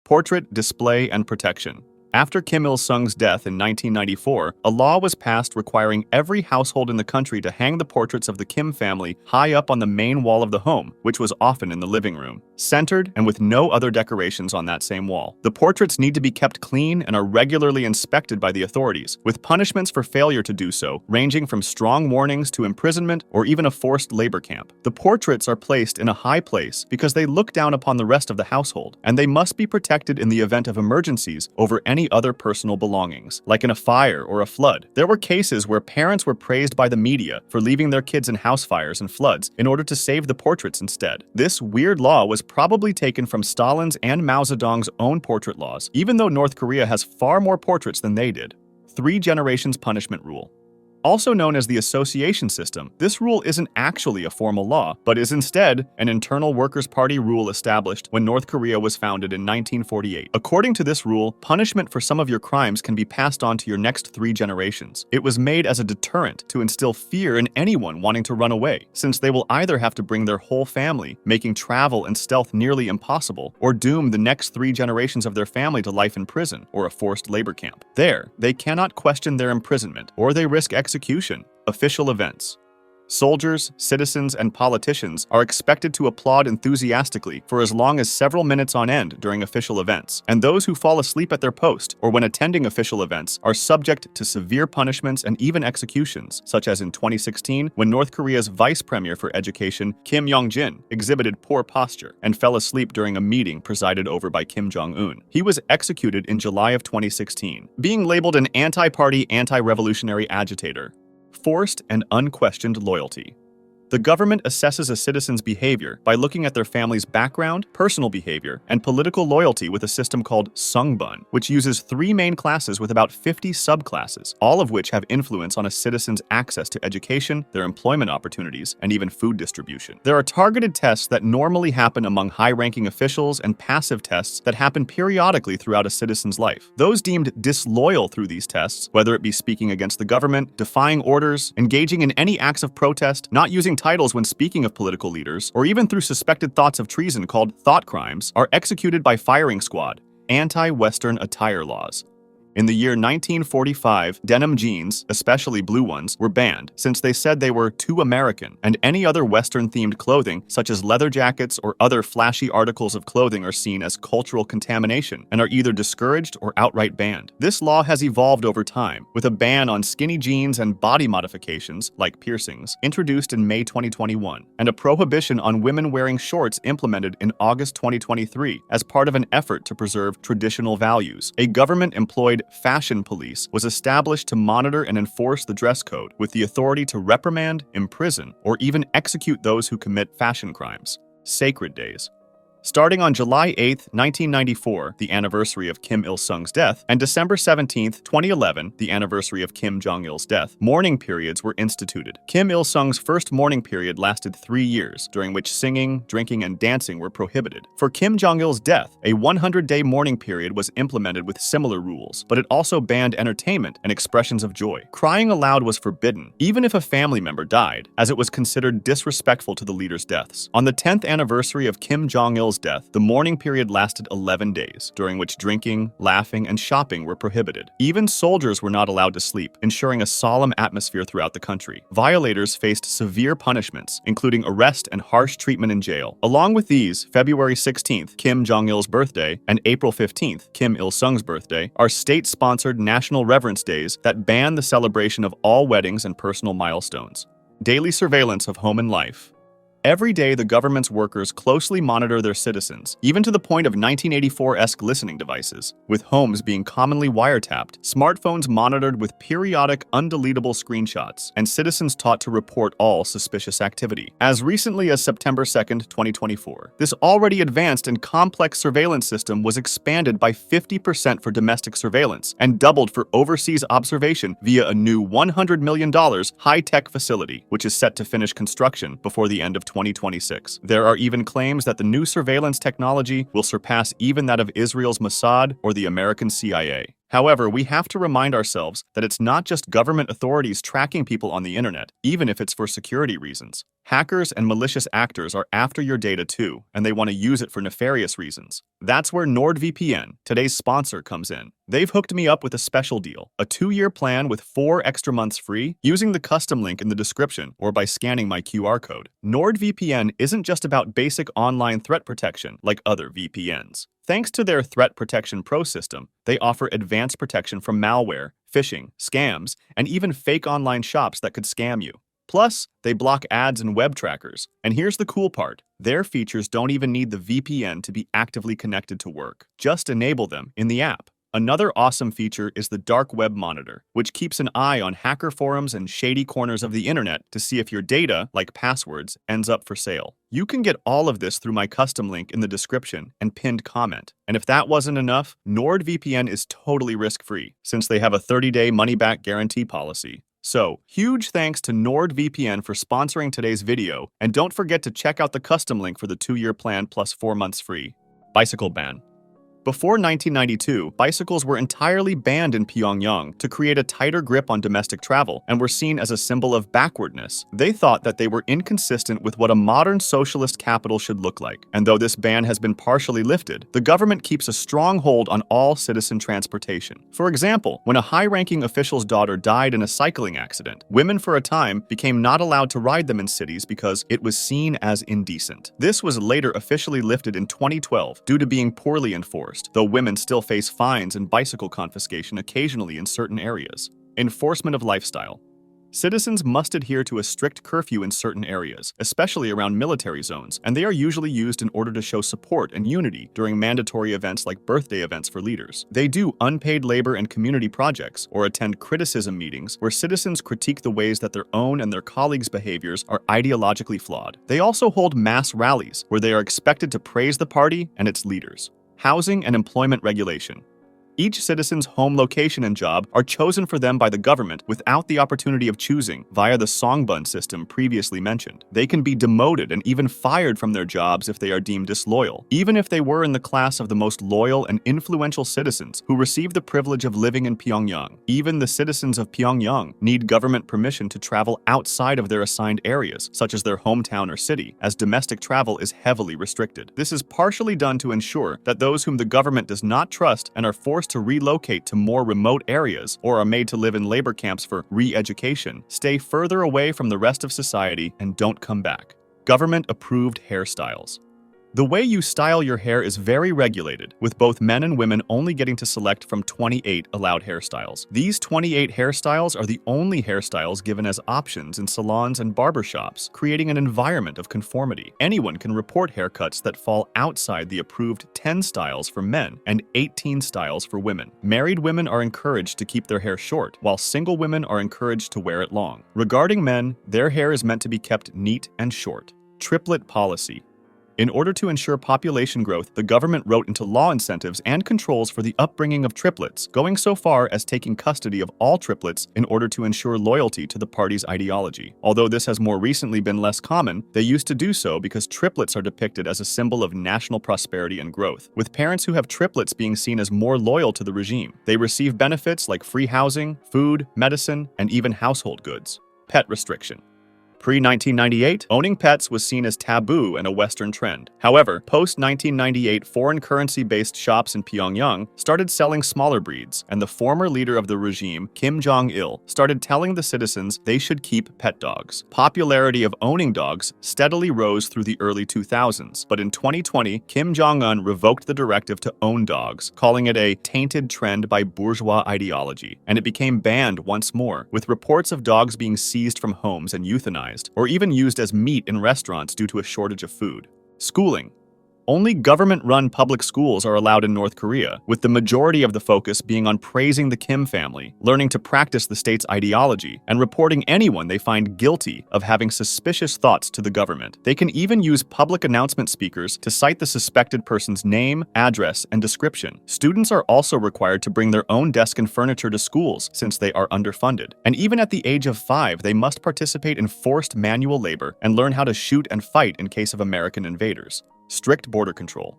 Portrait, display, and protection. After Kim Il-sung's death in 1994, a law was passed requiring every household in the country to hang the portraits of the Kim family high up on the main wall of the home, which was often in the living room, centered and with no other decorations on that same wall. The portraits need to be kept clean and are regularly inspected by the authorities, with punishments for failure to do so, ranging from strong warnings to imprisonment or even a forced labor camp. The portraits are placed in a high place because they look down upon the rest of the household, and they must be protected in the event of emergencies over any other personal belongings, like in a fire or a flood. There were cases where parents were praised by the media for leaving their kids in house fires and floods in order to save the portraits instead. This weird law was probably taken from Stalin's and Mao Zedong's own portrait laws, even though North Korea has far more portraits than they did. 3 generations punishment rule. Also known as the association system, this rule isn't actually a formal law, but is instead an internal Workers' Party rule established when North Korea was founded in 1948. According to this rule, punishment for some of your crimes can be passed on to your next 3 generations. It was made as a deterrent to instill fear in anyone wanting to run away, since they will either have to bring their whole family, making travel and stealth nearly impossible, or doom the next 3 generations of their family to life in prison or a forced labor camp. There, they cannot question their imprisonment, or they risk execution. Official events. Soldiers, citizens, and politicians are expected to applaud enthusiastically for as long as several minutes on end during official events, and those who fall asleep at their post or when attending official events are subject to severe punishments and even executions, such as in 2016 when North Korea's Vice Premier for Education, Kim Yong-jin, exhibited poor posture and fell asleep during a meeting presided over by Kim Jong-un. He was executed in July of 2016, being labeled an anti-party, anti-revolutionary agitator. Forced and unquestioned loyalty. The government assesses a citizen's behavior by looking at their family's background, personal behavior, and political loyalty with a system called Sungbun, which uses 3 main classes with about 50 subclasses, all of which have influence on a citizen's access to education, their employment opportunities, and even food distribution. There are targeted tests that normally happen among high-ranking officials and passive tests that happen periodically throughout a citizen's life. Those deemed disloyal through these tests, whether it be speaking against the government, defying orders, engaging in any acts of protest, not using titles when speaking of political leaders, or even through suspected thoughts of treason called thought crimes, are executed by firing squad. Anti-Western attire laws. In the year 1945, denim jeans, especially blue ones, were banned since they said they were too American, and any other Western-themed clothing, such as leather jackets or other flashy articles of clothing, are seen as cultural contamination and are either discouraged or outright banned. This law has evolved over time, with a ban on skinny jeans and body modifications, like piercings, introduced in May 2021, and a prohibition on women wearing shorts implemented in August 2023 as part of an effort to preserve traditional values. A government-employed fashion police was established to monitor and enforce the dress code, with the authority to reprimand, imprison, or even execute those who commit fashion crimes. Sacred days. Starting on July 8, 1994, the anniversary of Kim Il-sung's death, and December 17, 2011, the anniversary of Kim Jong-il's death, mourning periods were instituted. Kim Il-sung's first mourning period lasted 3 years, during which singing, drinking, and dancing were prohibited. For Kim Jong-il's death, a 100-day mourning period was implemented with similar rules, but it also banned entertainment and expressions of joy. Crying aloud was forbidden, even if a family member died, as it was considered disrespectful to the leader's deaths. On the 10th anniversary of Kim Jong-il's death, the mourning period lasted 11 days, during which drinking, laughing, and shopping were prohibited. Even soldiers were not allowed to sleep, ensuring a solemn atmosphere throughout the country. Violators faced severe punishments, including arrest and harsh treatment in jail. Along with these, February 16th, Kim Jong-il's birthday, and April 15th, Kim Il-sung's birthday, are state-sponsored national reverence days that ban the celebration of all weddings and personal milestones. Daily surveillance of home and life. Every day, the government's workers closely monitor their citizens, even to the point of 1984-esque listening devices, with homes being commonly wiretapped, smartphones monitored with periodic, undeletable screenshots, and citizens taught to report all suspicious activity. As recently as September 2, 2024, this already advanced and complex surveillance system was expanded by 50% for domestic surveillance and doubled for overseas observation via a new $100 million high-tech facility, which is set to finish construction before the end of 2026. There are even claims that the new surveillance technology will surpass even that of Israel's Mossad or the American CIA. However, we have to remind ourselves that it's not just government authorities tracking people on the internet, even if it's for security reasons. Hackers and malicious actors are after your data too, and they want to use it for nefarious reasons. That's where NordVPN, today's sponsor, comes in. They've hooked me up with a special deal, a 2-year plan with 4 extra months free, using the custom link in the description or by scanning my QR code. NordVPN isn't just about basic online threat protection like other VPNs. Thanks to their Threat Protection Pro system, they offer advanced protection from malware, phishing, scams, and even fake online shops that could scam you. Plus, they block ads and web trackers. And here's the cool part. Their features don't even need the VPN to be actively connected to work. Just enable them in the app. Another awesome feature is the Dark Web Monitor, which keeps an eye on hacker forums and shady corners of the internet to see if your data, like passwords, ends up for sale. You can get all of this through my custom link in the description and pinned comment. And if that wasn't enough, NordVPN is totally risk-free, since they have a 30-day money-back guarantee policy. So, huge thanks to NordVPN for sponsoring today's video, and don't forget to check out the custom link for the 2-year plan plus 4 months free. Bicycle ban. Before 1992, bicycles were entirely banned in Pyongyang to create a tighter grip on domestic travel and were seen as a symbol of backwardness. They thought that they were inconsistent with what a modern socialist capital should look like. And though this ban has been partially lifted, the government keeps a strong hold on all citizen transportation. For example, when a high-ranking official's daughter died in a cycling accident, women for a time became not allowed to ride them in cities because it was seen as indecent. This was later officially lifted in 2012 due to being poorly enforced, though women still face fines and bicycle confiscation occasionally in certain areas. Enforcement of lifestyle. Citizens must adhere to a strict curfew in certain areas, especially around military zones, and they are usually used in order to show support and unity during mandatory events like birthday events for leaders. They do unpaid labor and community projects, or attend criticism meetings where citizens critique the ways that their own and their colleagues' behaviors are ideologically flawed. They also hold mass rallies, where they are expected to praise the party and its leaders. Housing and employment regulation. Each citizen's home location and job are chosen for them by the government without the opportunity of choosing via the songbun system previously mentioned. They can be demoted and even fired from their jobs if they are deemed disloyal, even if they were in the class of the most loyal and influential citizens who receive the privilege of living in Pyongyang. Even the citizens of Pyongyang need government permission to travel outside of their assigned areas, such as their hometown or city, as domestic travel is heavily restricted. This is partially done to ensure that those whom the government does not trust and are forced to relocate to more remote areas or are made to live in labor camps for re-education stay further away from the rest of society and don't come back. Government-approved hairstyles. The way you style your hair is very regulated, with both men and women only getting to select from 28 allowed hairstyles. These 28 hairstyles are the only hairstyles given as options in salons and barbershops, creating an environment of conformity. Anyone can report haircuts that fall outside the approved 10 styles for men and 18 styles for women. Married women are encouraged to keep their hair short, while single women are encouraged to wear it long. Regarding men, their hair is meant to be kept neat and short. Triplet Policy. In order to ensure population growth, the government wrote into law incentives and controls for the upbringing of triplets, going so far as taking custody of all triplets in order to ensure loyalty to the party's ideology. Although this has more recently been less common, they used to do so because triplets are depicted as a symbol of national prosperity and growth, with parents who have triplets being seen as more loyal to the regime. They receive benefits like free housing, food, medicine, and even household goods. Pet restriction. Pre-1998, owning pets was seen as taboo and a Western trend. However, post-1998 foreign currency-based shops in Pyongyang started selling smaller breeds, and the former leader of the regime, Kim Jong-il, started telling the citizens they should keep pet dogs. Popularity of owning dogs steadily rose through the early 2000s, but in 2020, Kim Jong-un revoked the directive to own dogs, calling it a tainted trend by bourgeois ideology, and it became banned once more, with reports of dogs being seized from homes and euthanized, or even used as meat in restaurants due to a shortage of food. Schooling. Only government-run public schools are allowed in North Korea, with the majority of the focus being on praising the Kim family, learning to practice the state's ideology, and reporting anyone they find guilty of having suspicious thoughts to the government. They can even use public announcement speakers to cite the suspected person's name, address, and description. Students are also required to bring their own desk and furniture to schools since they are underfunded. And even at the age of 5, they must participate in forced manual labor and learn how to shoot and fight in case of American invaders. Strict border control.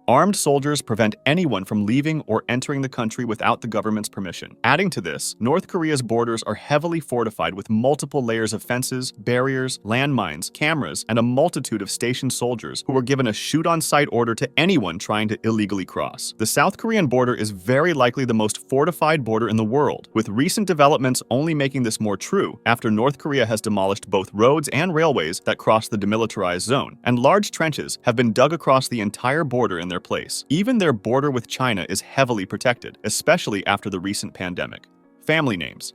Armed soldiers prevent anyone from leaving or entering the country without the government's permission. Adding to this, North Korea's borders are heavily fortified with multiple layers of fences, barriers, landmines, cameras, and a multitude of stationed soldiers who were given a shoot-on-sight order to anyone trying to illegally cross. The South Korean border is very likely the most fortified border in the world, with recent developments only making this more true after North Korea has demolished both roads and railways that cross the demilitarized zone, and large trenches have been dug across the entire border in their place. Even their border with China is heavily protected, especially after the recent pandemic. Family names.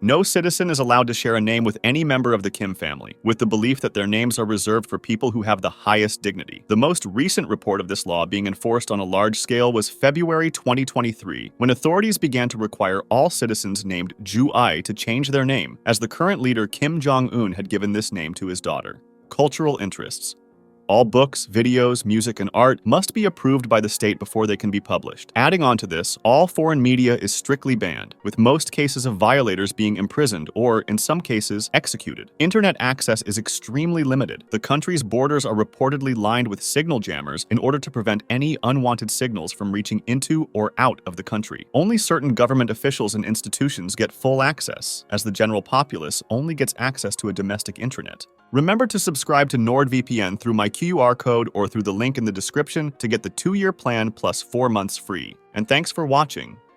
No citizen is allowed to share a name with any member of the Kim family, with the belief that their names are reserved for people who have the highest dignity. The most recent report of this law being enforced on a large scale was February 2023, when authorities began to require all citizens named Ju-ai to change their name, as the current leader Kim Jong-un had given this name to his daughter. Cultural interests. All books, videos, music, and art must be approved by the state before they can be published. Adding on to this, all foreign media is strictly banned, with most cases of violators being imprisoned or, in some cases, executed. Internet access is extremely limited. The country's borders are reportedly lined with signal jammers in order to prevent any unwanted signals from reaching into or out of the country. Only certain government officials and institutions get full access, as the general populace only gets access to a domestic intranet. Remember to subscribe to NordVPN through my QR code or through the link in the description to get the 2-year plan plus 4 months free. And thanks for watching.